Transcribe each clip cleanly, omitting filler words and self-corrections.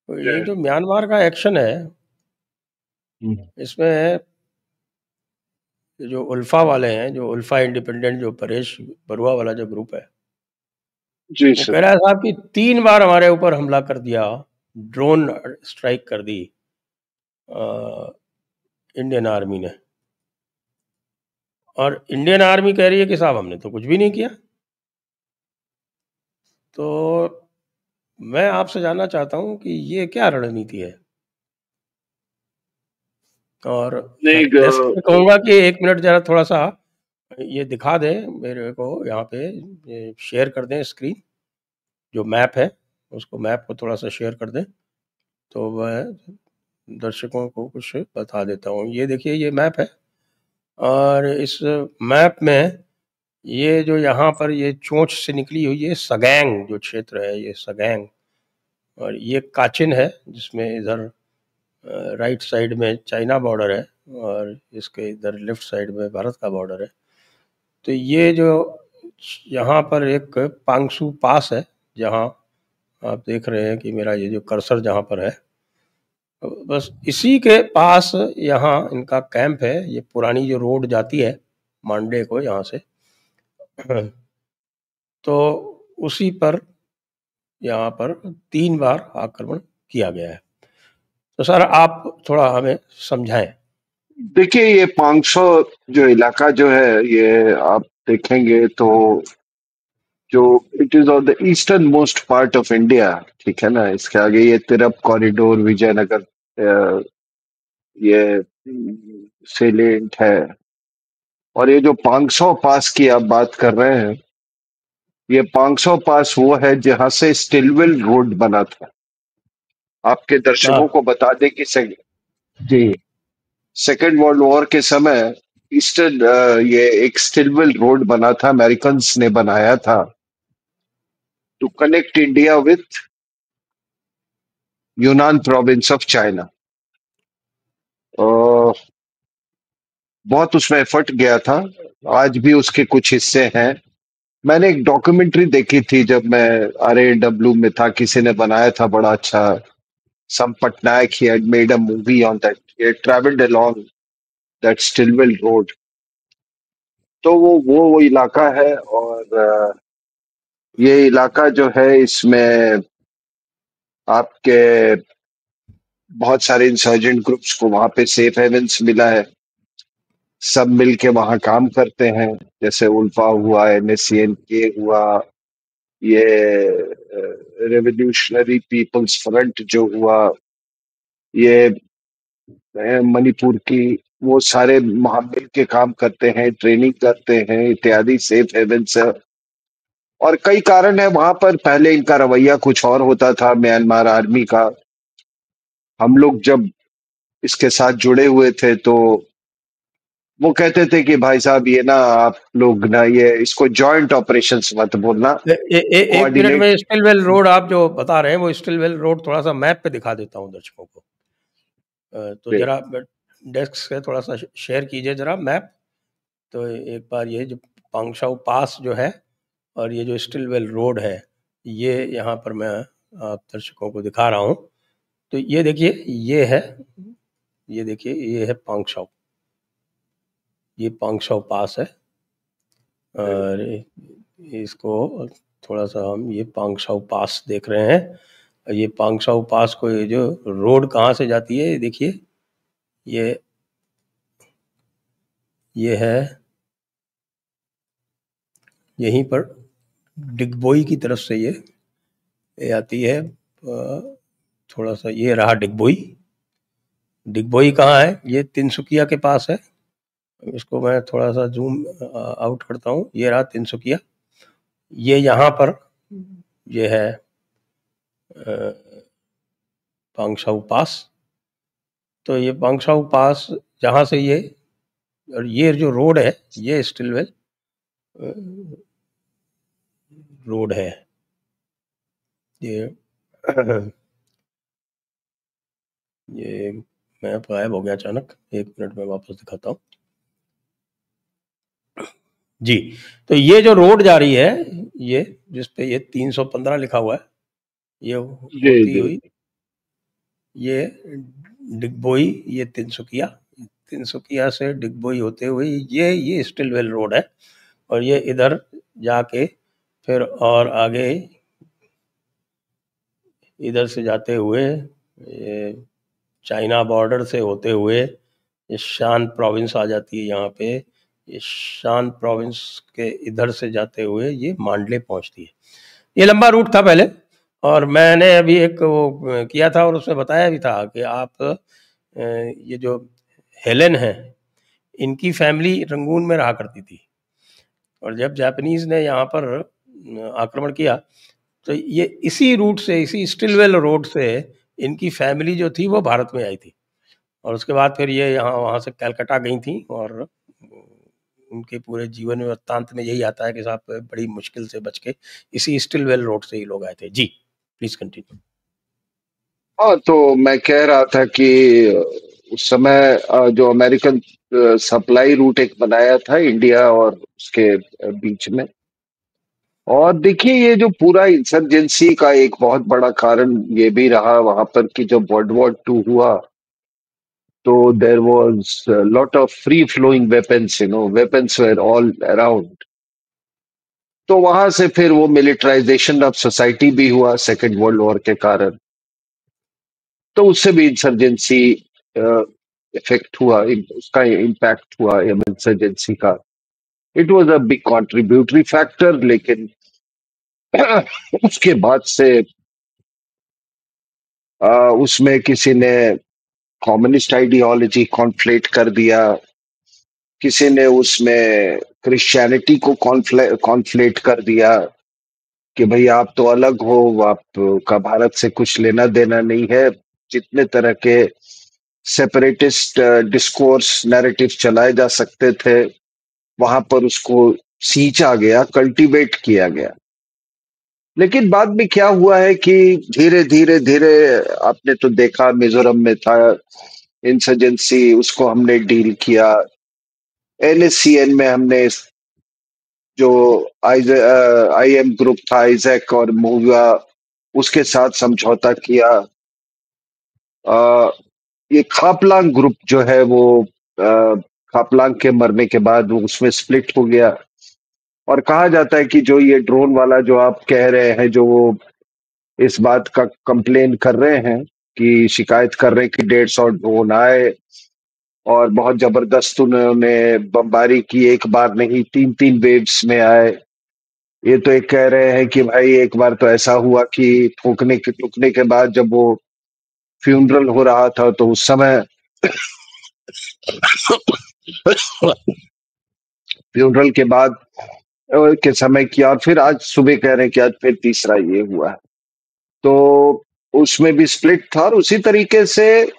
तो ये जो म्यांमार का एक्शन है, इसमें जो उल्फा वाले हैं, जो उल्फा इंडिपेंडेंट, जो परेश बरुआ वाला जो ग्रुप है, जी वो सर। कह रहा है साहब कि 3 बार हमारे ऊपर हमला कर दिया, ड्रोन स्ट्राइक कर दी इंडियन आर्मी ने, और इंडियन आर्मी कह रही है कि साहब हमने तो कुछ भी नहीं किया। तो मैं आपसे जानना चाहता हूं कि ये क्या रणनीति है। और डेस्क पे कहूँगा कि 1 मिनट जरा थोड़ा सा ये दिखा दें मेरे को, यहाँ पे शेयर कर दें स्क्रीन, जो मैप है उसको, मैप को थोड़ा सा शेयर कर दें तो मैं दर्शकों को कुछ बता देता हूँ। ये देखिए, ये मैप है, और इस मैप में ये जो यहाँ पर ये चोंच से निकली हुई ये सगैंग जो क्षेत्र है, ये सगैंग, और ये काचिन है जिसमें इधर राइट साइड में चाइना बॉर्डर है और इसके इधर लेफ्ट साइड में भारत का बॉर्डर है। तो ये जो यहाँ पर एक पांगसू पास है, जहाँ आप देख रहे हैं कि मेरा ये जो कर्सर जहाँ पर है, बस इसी के पास यहाँ इनका कैंप है। ये पुरानी जो रोड जाती है मांडे को यहाँ से, तो उसी पर यहाँ पर 3 बार आक्रमण किया गया है। तो सर आप थोड़ा हमें समझाएं। देखिए, ये 500 जो इलाका जो है, ये आप देखेंगे तो जो it is on the eastern most part of India, ठीक है ना। इसके आगे ये तिरप कॉरिडोर, विजयनगर, ये सेलेंट है। और ये जो 500 पास की आप बात कर रहे हैं, ये 500 पास वो है जहां से स्टिलवेल रोड बना था। आपके दर्शकों को बता दें कि जी, सेकेंड वर्ल्ड वॉर के समय ईस्टर्न ये एक स्टिलवेल रोड बना था, अमेरिकन ने बनाया था टू कनेक्ट इंडिया विथ यूनान प्रोविंस ऑफ चाइना। बहुत उसमें एफर्ट गया था, आज भी उसके कुछ हिस्से हैं। मैंने एक डॉक्यूमेंट्री देखी थी जब मैं RAW में था, किसी ने बनाया था बड़ा अच्छा, some Patnaik, he had made a movie on that, he traveled along that Stillwell road। तो वो इलाका है, और ये इलाका जो है, इसमें आपके बहुत सारे इंसर्जेंट ग्रुप्स को वहां पे सेफ हेवन्स मिला है। सब मिलके वहां काम करते हैं, जैसे उल्फा हुआ, NSCN-K हुआ, ये रेवोल्यूशनरी पीपल्स फ्रंट जो हुआ, ये मणिपुर की, वो सारे वहां मिल के काम करते हैं, ट्रेनिंग करते हैं इत्यादि, सेफ हेवन्स है। और कई कारण है वहां पर। पहले इनका रवैया कुछ और होता था म्यांमार आर्मी का। हम लोग जब इसके साथ जुड़े हुए थे तो वो कहते थे कि भाई साहब, ये ना आप लोग ना, ये इसको जॉइंट ऑपरेशंस मत बोलना, 1 मिनट में स्टिलवेल रोड आप जो बता रहे हैं, वो स्टिलवेल रोड थोड़ा सा मैप पे दिखा देता हूँ दर्शकों को। तो जरा डेस्क से थोड़ा सा शेयर कीजिए जरा मैप। तो एक बार ये जो पांगशाऊ पास जो है और ये जो स्टिलवेल रोड है, ये यहाँ पर मैं आप दर्शकों को दिखा रहा हूँ। तो ये देखिए, ये है, ये देखिए, ये है पांगशाऊ, ये पांगशाऊ पास है। और इसको थोड़ा सा हम ये पांगशाऊ पास देख रहे हैं। ये पांगशाऊ पास को, ये जो रोड कहाँ से जाती है, देखिए, ये है यहीं पर डिगबोई की तरफ से ये आती है। थोड़ा सा ये रहा डिगबोई। डिगबोई कहाँ है? ये तिनसुकिया के पास है। इसको मैं थोड़ा सा जूम आउट करता हूँ। ये रहा तिनसुकिया। ये यहाँ पर ये है पांगशाऊ पास। तो ये पांगशाऊ पास जहाँ से ये, और ये जो रोड है, ये स्टिलवेल रोड है। ये ये मैप गायब हो गया अचानक, 1 मिनट में वापस दिखाता हूँ। जी, तो ये जो रोड जा रही है, ये जिस पे ये 315 लिखा हुआ है, ये होती हुई ये डिगबोई, ये तिनसुकिया से डिगबोई होते हुए ये स्टिलवेल रोड है, और ये इधर जाके फिर और आगे इधर से जाते हुए ये चाइना बॉर्डर से होते हुए ये शान प्रोविंस आ जाती है यहाँ पे। ये शान प्रोविंस के इधर से जाते हुए ये मांडले पहुँचती है। ये लंबा रूट था पहले, और मैंने अभी एक वो किया था और उसमें बताया भी था कि आप ये जो हेलेन है, इनकी फैमिली रंगून में रहा करती थी, और जब जापानीज ने यहाँ पर आक्रमण किया तो ये इसी रूट से, इसी स्टिलवेल रोड से इनकी फैमिली जो थी वो भारत में आई थी, और उसके बाद फिर ये यहाँ वहाँ से कलकत्ता गई थी, और उनके पूरे जीवन में वृत्तांत में यही आता है कि साहब बड़ी मुश्किल से बच के इसी स्टिलवेल रोड से ही लोग आए थे। जी प्लीज कंटिन्यू। हाँ, तो मैं कह रहा था कि उस समय जो अमेरिकन सप्लाई रूट एक बनाया था इंडिया और उसके बीच में। और देखिए, ये जो पूरा इंसर्जेंसी का एक बहुत बड़ा कारण ये भी रहा वहां पर कि जब वर्ल्ड वॉर 2 हुआ तो there was lot of free flowing weapons, weapons were all around. तो वहां से फिर वो मिलिटराइजेशन ऑफ सोसाइटी भी हुआ सेकेंड वर्ल्ड वॉर के कारण। तो उससे भी इंसर्जेंसी इफेक्ट हुआ, उसका इम्पैक्ट हुआ इंसर्जेंसी का। It was a big contributory factor, लेकिन उसके बाद से उसमें किसी ने कम्युनिस्ट आइडियोलॉजी कॉन्फ्लेट कर दिया, किसी ने उसमें क्रिश्चियनिटी को कॉन्फ्लेट कर दिया कि भाई आप तो अलग हो, आप का भारत से कुछ लेना देना नहीं है। जितने तरह के सेपरेटिस्ट डिस्कोर्स नैरेटिव चलाए जा सकते थे वहां पर उसको सींचा गया, कल्टीवेट किया गया। लेकिन बाद में क्या हुआ है कि धीरे धीरे धीरे आपने तो देखा, मिजोरम में था इंसर्जेंसी, उसको हमने डील किया। एनएससीएन में हमने जो आई एम ग्रुप था, आइजैक और मूवा, उसके साथ समझौता किया। ये खापलांग ग्रुप जो है वो खापलांग के मरने के बाद वो उसमें स्प्लिट हो गया। और कहा जाता है कि जो ये ड्रोन वाला जो आप कह रहे हैं, जो वो इस बात का कंप्लेन कर रहे हैं कि शिकायत कर रहे हैं कि 150 ड्रोन आए और बहुत जबरदस्त उन्होंने बमबारी की, एक बार नहीं तीन तीन वेव्स में आए। ये तो एक कह रहे हैं कि भाई एक बार तो ऐसा हुआ कि टूकने के बाद जब वो फ्यूनरल हो रहा था तो उस समय फ्यूनरल के बाद के समय किया, और फिर आज सुबह कह रहे हैं कि आज फिर तीसरा ये हुआ है। तो उसमें भी स्प्लिट था। और उसी तरीके से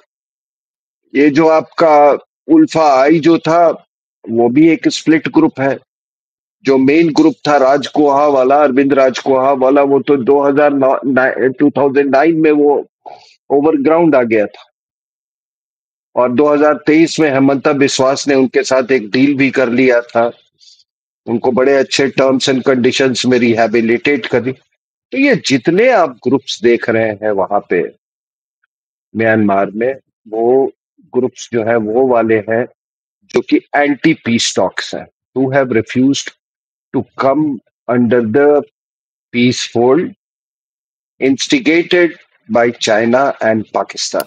ये जो आपका उल्फा आई जो था वो भी एक स्प्लिट ग्रुप है। जो मेन ग्रुप था राजकोहा वाला, अरविंद राजकोहा वाला, वो तो 2009 में वो ओवरग्राउंड आ गया था। और 2023 में हेमंता बिस्वास ने उनके साथ एक डील भी कर लिया था, उनको बड़े अच्छे टर्म्स एंड कंडीशंस में रिहैबिलिटेट करी। तो ये जितने आप ग्रुप्स देख रहे हैं वहां पे म्यांमार में, वो ग्रुप्स जो है वो वाले हैं जो कि एंटी पीस टॉक्स हैं, who have refused to come under the peace fold instigated by China and Pakistan.